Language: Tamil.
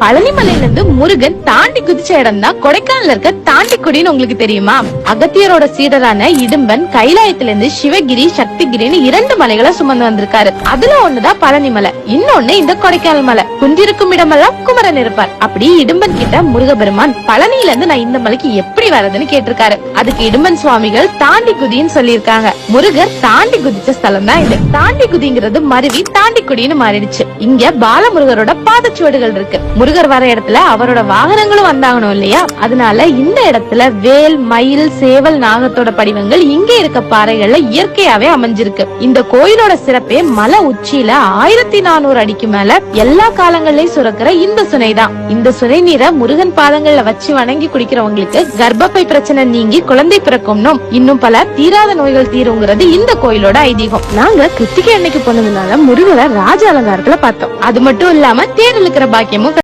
பழனிமலையில இருந்து முருகன் தாண்டி குதிச்ச இடம் தான் கொடைக்கானல்ல இருக்க தாண்டிக்குடின்னு உங்களுக்கு தெரியுமா? அகத்தியரோட சீடரான இடும்பன் கைலாயத்திலிருந்து சிவகிரி சக்திகிரின்னு 2 மலைகளை சுமந்து வந்திருக்காரு. அதுல ஒண்ணுதான் பழனிமலை, இன்னொன்னு இந்த கொடைக்கானல் மலை. குந்திருக்கும் இடமெல்லாம் குமரன் இருப்பார். அப்படி இடும்பன் கிட்ட முருகபெருமான் பழனியில இருந்து நான் இந்த மலைக்கு எப்படி வரதுன்னு கேட்டிருக்காரு. அதுக்கு இடும்பன் சுவாமிகள் தாண்டி குதின்னு சொல்லியிருக்காங்க. முருகர் தாண்டி குதிச்ச ஸ்தலம் தான் இது. தாண்டி குதிங்கிறது மருவி தாண்டிக்குடின்னு மாறிடுச்சு. இங்க பாலமுருகரோட பாதச்சுவடுகள் இருக்கு. முருகர் வர இடத்துல அவரோட வாகனங்களும் வந்தாகணும் இல்லையா? அதனால இந்த இடத்துல வேல், மயில், சேவல், நாகத்தோட படிவங்கள் இங்க இருக்க பாறைகள்ல இயற்கையாவே அமைஞ்சிருக்கு. இந்த கோயிலோட சிறப்பே மலை உச்சியில 1400 அடிக்கு மேல எல்லா காலங்கள்லயும் சுரக்கிற இந்த சுனைதான். இந்த சுனை நீரை முருகன் பாதங்கள்ல வச்சு வணங்கி குடிக்கிறவங்களுக்கு கர்ப்பப்பை பிரச்சனை நீங்கி குழந்தை பிறக்கும்னும் இன்னும் பல தீராத நோய்கள் தீருங்கிறது இந்த கோயிலோட ஐதீகம். நாங்க கிருத்திகை அன்னைக்கு போனதுனால முருகரை ராஜ அலங்காரத்துல பார்த்தோம். அது மட்டும் இல்லாம தேர் இழுக்கிற பாக்கியமும்